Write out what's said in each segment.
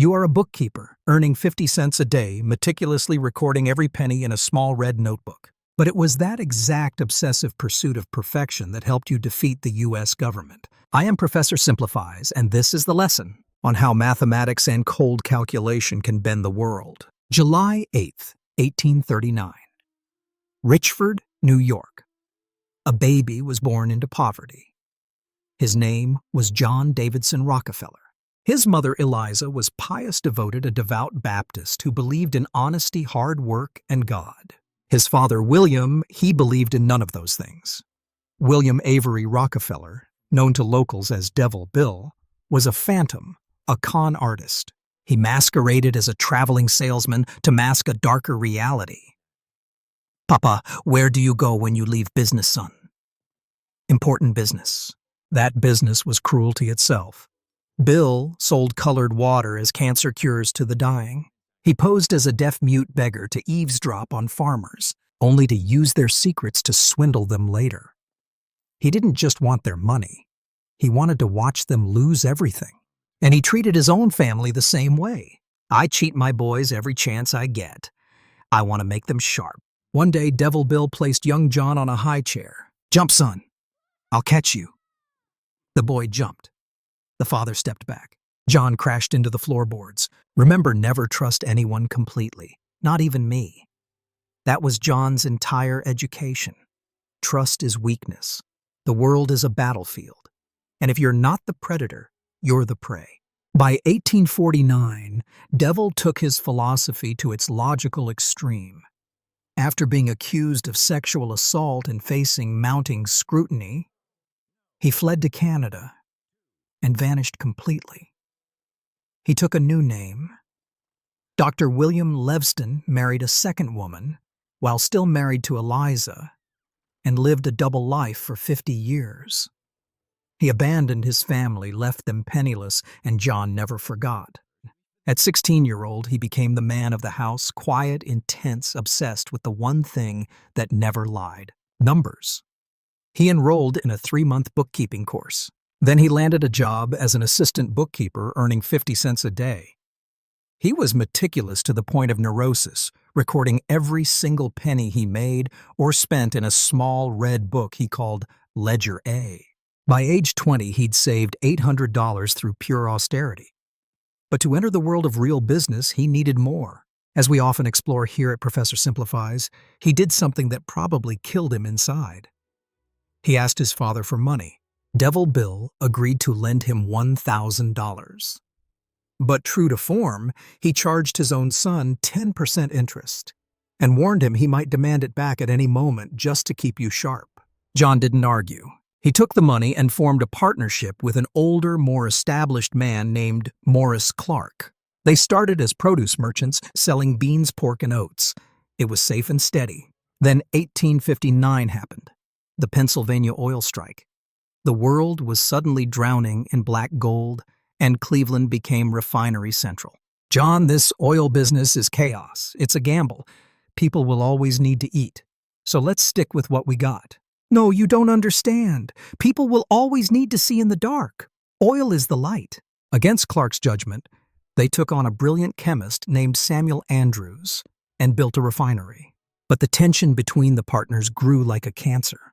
You are a bookkeeper, earning 50 cents a day, meticulously recording every penny in a small red notebook. But it was that exact obsessive pursuit of perfection that helped you defeat the U.S. government. I am Professor Simplifies, and this is the lesson on how mathematics and cold calculation can bend the world. July 8th, 1839. Richford, New York. A baby was born into poverty. His name was John Davidson Rockefeller. His mother, Eliza, was pious, devoted, a devout Baptist who believed in honesty, hard work, and God. His father, William, he believed in none of those things. William Avery Rockefeller, known to locals as Devil Bill, was a phantom, a con artist. He masqueraded as a traveling salesman to mask a darker reality. "Papa, where do you go when you leave business, son?" Important business. That business was cruelty itself. Bill sold colored water as cancer cures to the dying. He posed as a deaf-mute beggar to eavesdrop on farmers, only to use their secrets to swindle them later. He didn't just want their money. He wanted to watch them lose everything. And he treated his own family the same way. "I cheat my boys every chance I get. I want to make them sharp." One day, Devil Bill placed young John on a high chair. "Jump, son. I'll catch you." The boy jumped. The father stepped back. John crashed into the floorboards. Remember, never trust anyone completely, not even me. That was John's entire education. Trust is weakness. The world is a battlefield. And if you're not the predator, you're the prey. By 1849, Devil took his philosophy to its logical extreme. After being accused of sexual assault and facing mounting scrutiny, he fled to Canada and vanished completely. He took a new name. Dr. William Levston married a second woman while still married to Eliza and lived a double life for 50 years. He abandoned his family, left them penniless, and John never forgot. At 16-year-old, he became the man of the house, quiet, intense, obsessed with the one thing that never lied: numbers. He enrolled in a 3-month bookkeeping course. Then he landed a job as an assistant bookkeeper, earning 50 cents a day. He was meticulous to the point of neurosis, recording every single penny he made or spent in a small red book he called Ledger A. By age 20, he'd saved $800 through pure austerity. But to enter the world of real business, he needed more. As we often explore here at Professor Simplifies, he did something that probably killed him inside. He asked his father for money. Devil Bill agreed to lend him $1,000. But true to form, he charged his own son 10% interest and warned him he might demand it back at any moment just to keep you sharp. John didn't argue. He took the money and formed a partnership with an older, more established man named Morris Clark. They started as produce merchants, selling beans, pork, and oats. It was safe and steady. Then 1859 happened, the Pennsylvania oil strike. The world was suddenly drowning in black gold, and Cleveland became refinery central. "John, this oil business is chaos. It's a gamble. People will always need to eat. So let's stick with what we got." "No, you don't understand. People will always need to see in the dark. Oil is the light." Against Clark's judgment, they took on a brilliant chemist named Samuel Andrews and built a refinery. But the tension between the partners grew like a cancer.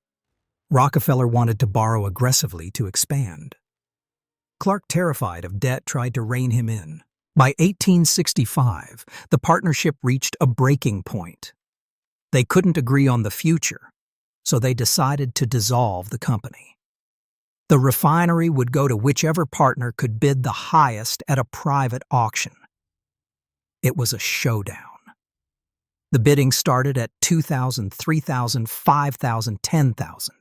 Rockefeller wanted to borrow aggressively to expand. Clark, terrified of debt, tried to rein him in. By 1865, the partnership reached a breaking point. They couldn't agree on the future, so they decided to dissolve the company. The refinery would go to whichever partner could bid the highest at a private auction. It was a showdown. The bidding started at $2,000, $3,000, $5,000, $10,000.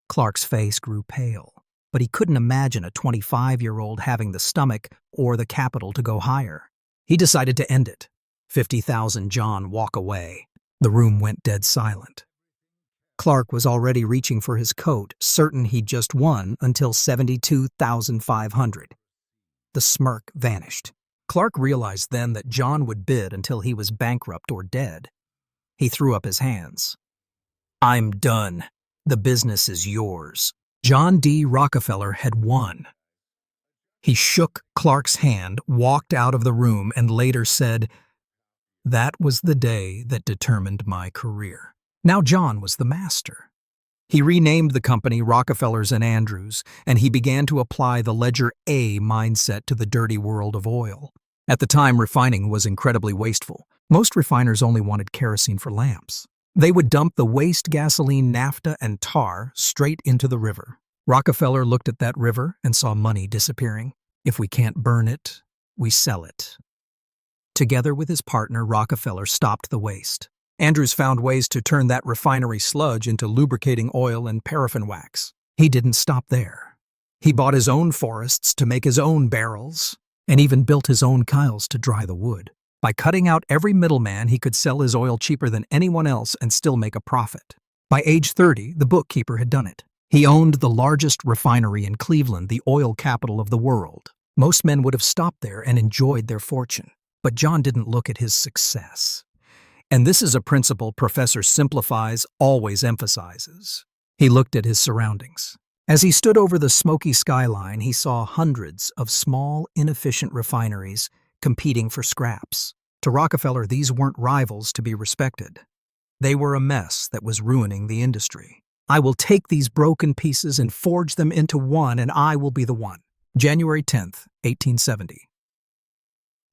Clark's face grew pale, but he couldn't imagine a 25-year-old having the stomach or the capital to go higher. He decided to end it. 50,000, John, walk away. The room went dead silent. Clark was already reaching for his coat, certain he'd just won, until 72,500. The smirk vanished. Clark realized then that John would bid until he was bankrupt or dead. He threw up his hands. "I'm done. The business is yours." John D. Rockefeller had won. He shook Clark's hand, walked out of the room, and later said, "That was the day that determined my career." Now John was the master. He renamed the company Rockefellers and Andrews, and he began to apply the Ledger A mindset to the dirty world of oil. At the time, refining was incredibly wasteful. Most refiners only wanted kerosene for lamps. They would dump the waste gasoline, naphtha, and tar straight into the river. Rockefeller looked at that river and saw money disappearing. If we can't burn it, we sell it. Together with his partner, Rockefeller stopped the waste. Andrews found ways to turn that refinery sludge into lubricating oil and paraffin wax. He didn't stop there. He bought his own forests to make his own barrels, and even built his own kiles to dry the wood. By cutting out every middleman, he could sell his oil cheaper than anyone else and still make a profit. By age 30, the bookkeeper had done it. He owned the largest refinery in Cleveland, the oil capital of the world. Most men would have stopped there and enjoyed their fortune. But John didn't look at his success. And this is a principle Professor Simplifies always emphasizes. He looked at his surroundings. As he stood over the smoky skyline, he saw hundreds of small, inefficient refineries competing for scraps. To Rockefeller, these weren't rivals to be respected. They were a mess that was ruining the industry. "I will take these broken pieces and forge them into one, and I will be the one." January 10th, 1870.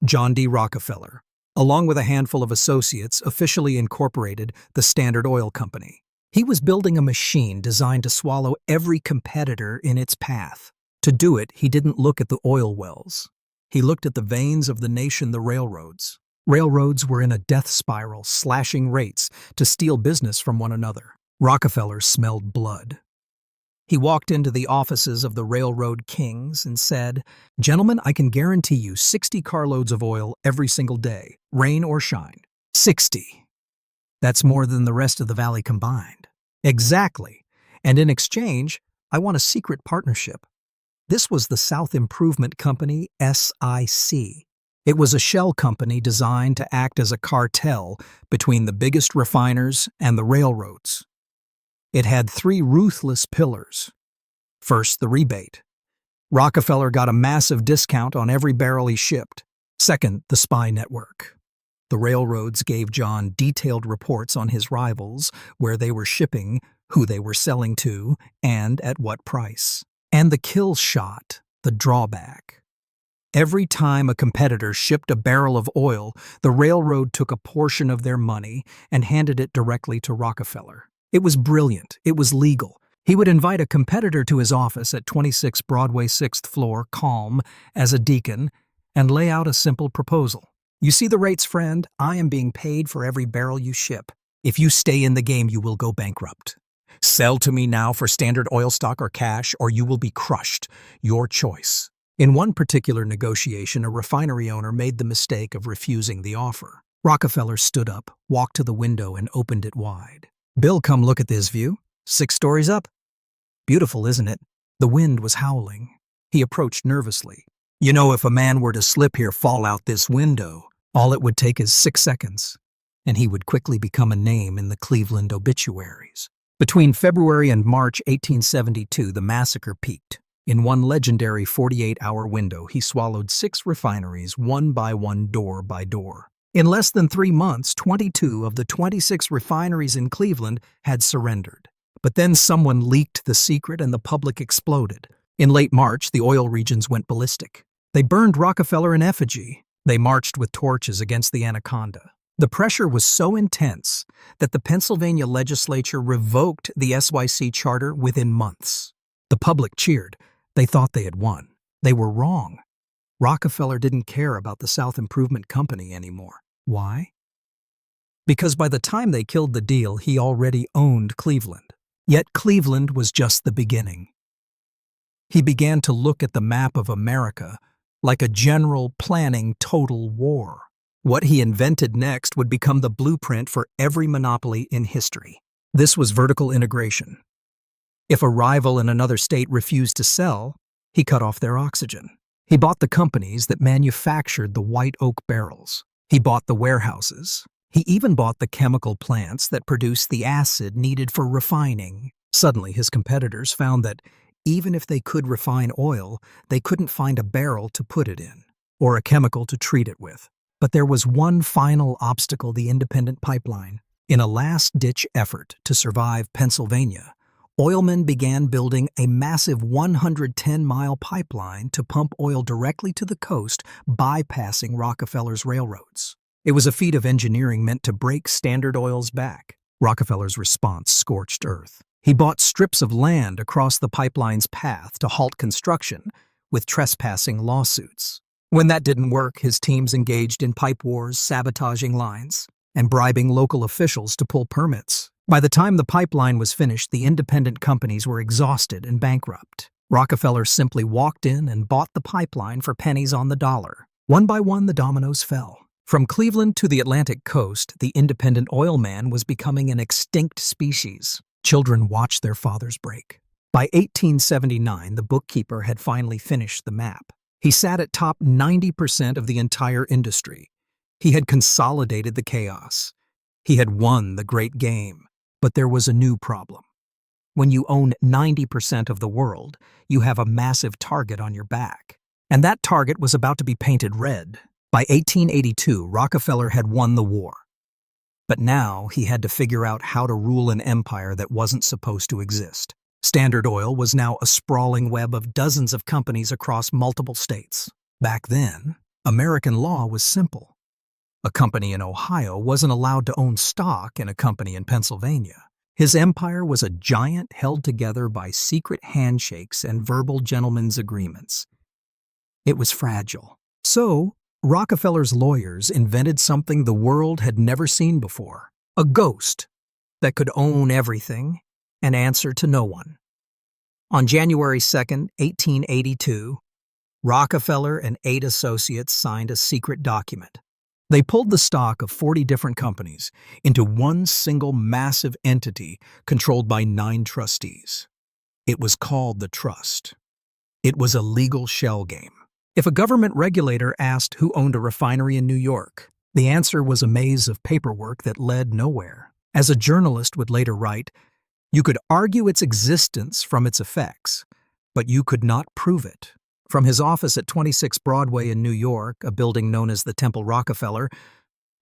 John D. Rockefeller, along with a handful of associates, officially incorporated the Standard Oil Company. He was building a machine designed to swallow every competitor in its path. To do it, he didn't look at the oil wells. He looked at the veins of the nation, the railroads. Railroads were in a death spiral, slashing rates to steal business from one another. Rockefeller smelled blood. He walked into the offices of the railroad kings and said, "Gentlemen, I can guarantee you 60 carloads of oil every single day, rain or shine. 60. That's more than the rest of the valley combined." Exactly. And in exchange, I want a secret partnership. This was the South Improvement Company, SIC. It was a shell company designed to act as a cartel between the biggest refiners and the railroads. It had 3 ruthless pillars. First, the rebate. Rockefeller got a massive discount on every barrel he shipped. Second, the spy network. The railroads gave John detailed reports on his rivals, where they were shipping, who they were selling to, and at what price. And the kill shot, the drawback. Every time a competitor shipped a barrel of oil, the railroad took a portion of their money and handed it directly to Rockefeller. It was brilliant. It was legal. He would invite a competitor to his office at 26 Broadway 6th floor, calm as a deacon, and lay out a simple proposal. "You see the rates, friend? I am being paid for every barrel you ship. If you stay in the game, you will go bankrupt. Sell to me now for Standard Oil stock or cash, or you will be crushed. Your choice." In one particular negotiation, a refinery owner made the mistake of refusing the offer. Rockefeller stood up, walked to the window, and opened it wide. "Bill, come look at this view. 6 stories up. Beautiful, isn't it?" The wind was howling. He approached nervously. "You know, if a man were to slip here, fall out this window, all it would take is 6 seconds, and he would quickly become a name in the Cleveland obituaries." Between February and March 1872, the massacre peaked. In one legendary 48-hour window, he swallowed 6 refineries, one by one, door by door. In less than 3 months, 22 of the 26 refineries in Cleveland had surrendered. But then someone leaked the secret and the public exploded. In late March, the oil regions went ballistic. They burned Rockefeller in effigy. They marched with torches against the Anaconda. The pressure was so intense that the Pennsylvania legislature revoked the SYC charter within months. The public cheered. They thought they had won. They were wrong. Rockefeller didn't care about the South Improvement Company anymore. Why? Because by the time they killed the deal, he already owned Cleveland. Yet Cleveland was just the beginning. He began to look at the map of America like a general planning total war. What he invented next would become the blueprint for every monopoly in history. This was vertical integration. If a rival in another state refused to sell, he cut off their oxygen. He bought the companies that manufactured the white oak barrels. He bought the warehouses. He even bought the chemical plants that produced the acid needed for refining. Suddenly, his competitors found that Even if they could refine oil, they couldn't find a barrel to put it in, or a chemical to treat it with. But there was one final obstacle: the independent pipeline. In a last-ditch effort to survive Pennsylvania, oilmen began building a massive 110-mile pipeline to pump oil directly to the coast, bypassing Rockefeller's railroads. It was a feat of engineering meant to break Standard Oil's back. Rockefeller's response scorched earth. He bought strips of land across the pipeline's path to halt construction with trespassing lawsuits. When that didn't work, his teams engaged in pipe wars, sabotaging lines, and bribing local officials to pull permits. By the time the pipeline was finished, the independent companies were exhausted and bankrupt. Rockefeller simply walked in and bought the pipeline for pennies on the dollar. One by one, the dominoes fell. From Cleveland to the Atlantic coast, the independent oil man was becoming an extinct species. Children watched their fathers break. By 1879, the bookkeeper had finally finished the map. He sat at top 90% of the entire industry. He had consolidated the chaos. He had won the great game. But there was a new problem. When you own 90% of the world, you have a massive target on your back. And that target was about to be painted red. By 1882, Rockefeller had won the war. But now he had to figure out how to rule an empire that wasn't supposed to exist. Standard Oil was now a sprawling web of dozens of companies across multiple states. Back then, American law was simple. A company in Ohio wasn't allowed to own stock in a company in Pennsylvania. His empire was a giant held together by secret handshakes and verbal gentlemen's agreements. It was fragile. So, Rockefeller's lawyers invented something the world had never seen before: a ghost that could own everything and answer to no one. On January 2nd, 1882, Rockefeller and 8 associates signed a secret document. They pulled the stock of 40 different companies into one single massive entity controlled by 9 trustees. It was called the trust. It was a legal shell game. If a government regulator asked who owned a refinery in New York, the answer was a maze of paperwork that led nowhere. As a journalist would later write, you could argue its existence from its effects, but you could not prove it. From his office at 26 Broadway in New York, a building known as the Temple Rockefeller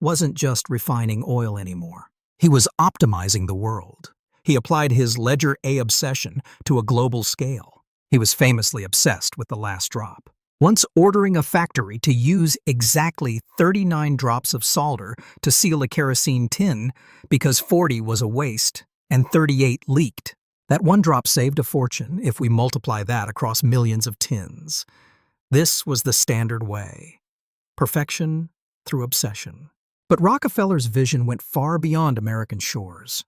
wasn't just refining oil anymore. He was optimizing the world. He applied his Ledger A obsession to a global scale. He was famously obsessed with the last drop. Once ordering a factory to use exactly 39 drops of solder to seal a kerosene tin because 40 was a waste and 38 leaked. That one drop saved a fortune if we multiply that across millions of tins. This was the Standard way. Perfection through obsession. But Rockefeller's vision went far beyond American shores.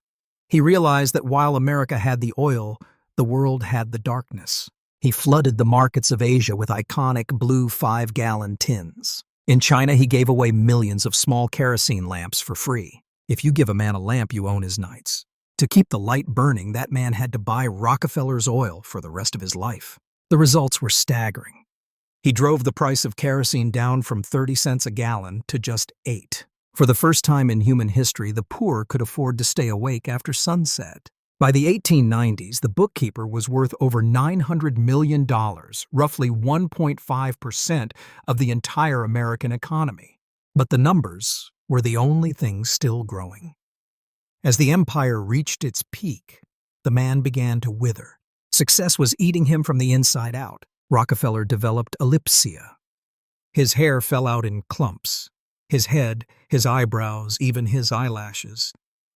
He realized that while America had the oil, the world had the darkness. He flooded the markets of Asia with iconic blue 5-gallon tins. In China, he gave away millions of small kerosene lamps for free. If you give a man a lamp, you own his nights. To keep the light burning, that man had to buy Rockefeller's oil for the rest of his life. The results were staggering. He drove the price of kerosene down from 30 cents a gallon to just 8. For the first time in human history, the poor could afford to stay awake after sunset. By the 1890s, the bookkeeper was worth over $900 million, roughly 1.5% of the entire American economy. But the numbers were the only things still growing. As the empire reached its peak, the man began to wither. Success was eating him from the inside out. Rockefeller developed alopecia. His hair fell out in clumps. His head, his eyebrows, even his eyelashes.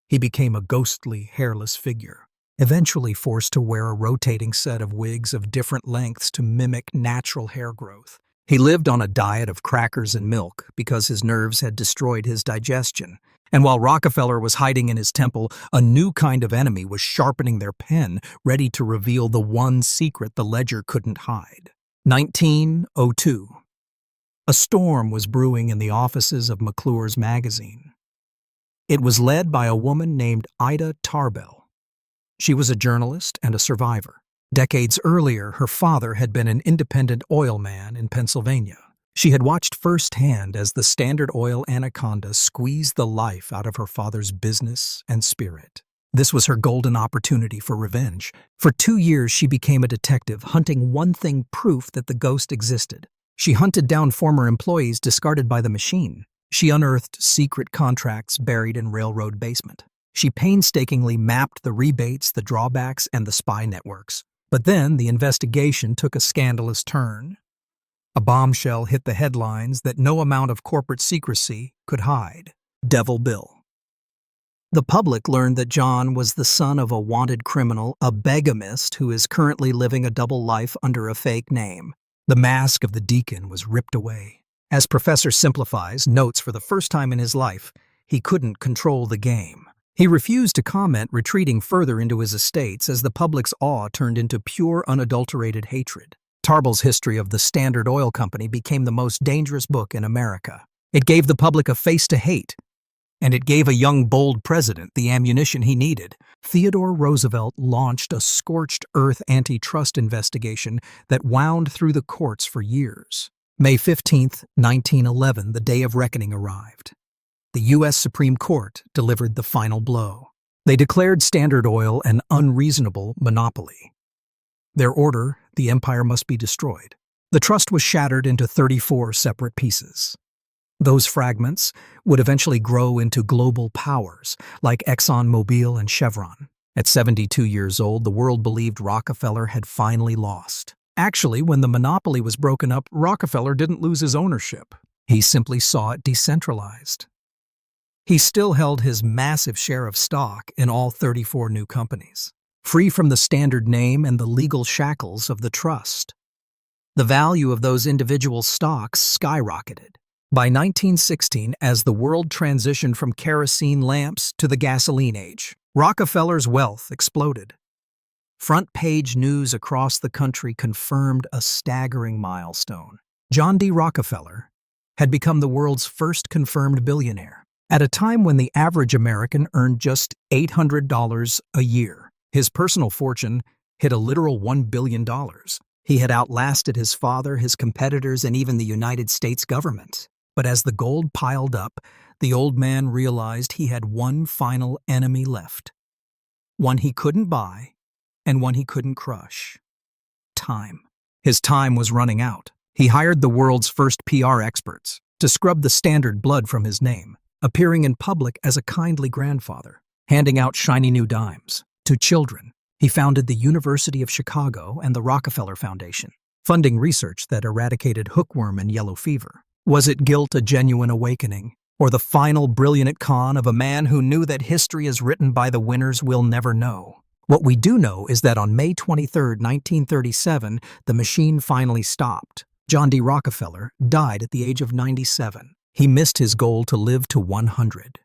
He became a ghostly, hairless figure, eventually forced to wear a rotating set of wigs of different lengths to mimic natural hair growth. He lived on a diet of crackers and milk because his nerves had destroyed his digestion. And while Rockefeller was hiding in his temple, a new kind of enemy was sharpening their pen, ready to reveal the one secret the ledger couldn't hide. 1902. A storm was brewing in the offices of McClure's magazine. It was led by a woman named Ida Tarbell. She was a journalist and a survivor. Decades earlier, her father had been an independent oil man in Pennsylvania. She had watched firsthand as the Standard Oil Anaconda squeezed the life out of her father's business and spirit. This was her golden opportunity for revenge. For 2 years, she became a detective, hunting one thing: proof that the ghost existed. She hunted down former employees discarded by the machine. She unearthed secret contracts buried in railroad basement. She painstakingly mapped the rebates, the drawbacks, and the spy networks. But then the investigation took a scandalous turn. A bombshell hit the headlines that no amount of corporate secrecy could hide. Devil Bill. The public learned that John was the son of a wanted criminal, a bigamist who is currently living a double life under a fake name. The mask of the deacon was ripped away. As Professor Simplifies notes, for the first time in his life, he couldn't control the game. He refused to comment, retreating further into his estates as the public's awe turned into pure, unadulterated hatred. Tarbell's history of the Standard Oil Company became the most dangerous book in America. It gave the public a face to hate, and it gave a young, bold president the ammunition he needed. Theodore Roosevelt launched a scorched earth antitrust investigation that wound through the courts for years. May 15, 1911, the day of reckoning arrived. The U.S. Supreme Court delivered the final blow. They declared Standard Oil an unreasonable monopoly. Their order: the empire must be destroyed. The trust was shattered into 34 separate pieces. Those fragments would eventually grow into global powers like ExxonMobil and Chevron. At 72 years old, the world believed Rockefeller had finally lost. Actually, when the monopoly was broken up, Rockefeller didn't lose his ownership. He simply saw it decentralized. He still held his massive share of stock in all 34 new companies, free from the Standard name and the legal shackles of the trust. The value of those individual stocks skyrocketed. By 1916, as the world transitioned from kerosene lamps to the gasoline age, Rockefeller's wealth exploded. Front-page news across the country confirmed a staggering milestone. John D. Rockefeller had become the world's first confirmed billionaire. At a time when the average American earned just $800 a year, his personal fortune hit a literal $1 billion. He had outlasted his father, his competitors, and even the United States government. But as the gold piled up, the old man realized he had one final enemy left. One he couldn't buy, and one he couldn't crush. Time. His time was running out. He hired the world's first PR experts to scrub the Standard blood from his name, appearing in public as a kindly grandfather, handing out shiny new dimes to children. He founded the University of Chicago and the Rockefeller Foundation, funding research that eradicated hookworm and yellow fever. Was it guilt, a genuine awakening, or the final brilliant con of a man who knew that history is written by the winners? We'll never know. What we do know is that on May 23, 1937, the machine finally stopped. John D. Rockefeller died at the age of 97. He missed his goal to live to 100.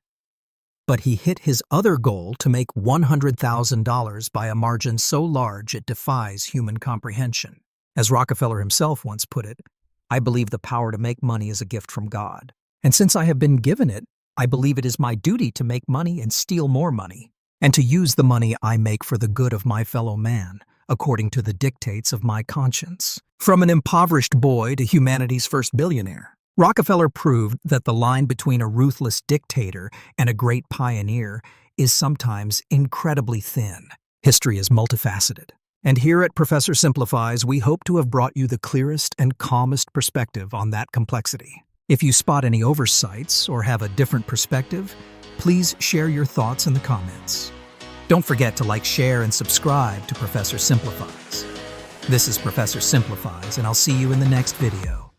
But he hit his other goal to make $100,000 by a margin so large it defies human comprehension. As Rockefeller himself once put it, "I believe the power to make money is a gift from God. And since I have been given it, I believe it is my duty to make money and steal more money, and to use the money I make for the good of my fellow man, according to the dictates of my conscience." From an impoverished boy to humanity's first billionaire, Rockefeller proved that the line between a ruthless dictator and a great pioneer is sometimes incredibly thin. History is multifaceted. And here at Professor Simplifies, we hope to have brought you the clearest and calmest perspective on that complexity. If you spot any oversights or have a different perspective, please share your thoughts in the comments. Don't forget to like, share, and subscribe to Professor Simplifies. This is Professor Simplifies, and I'll see you in the next video.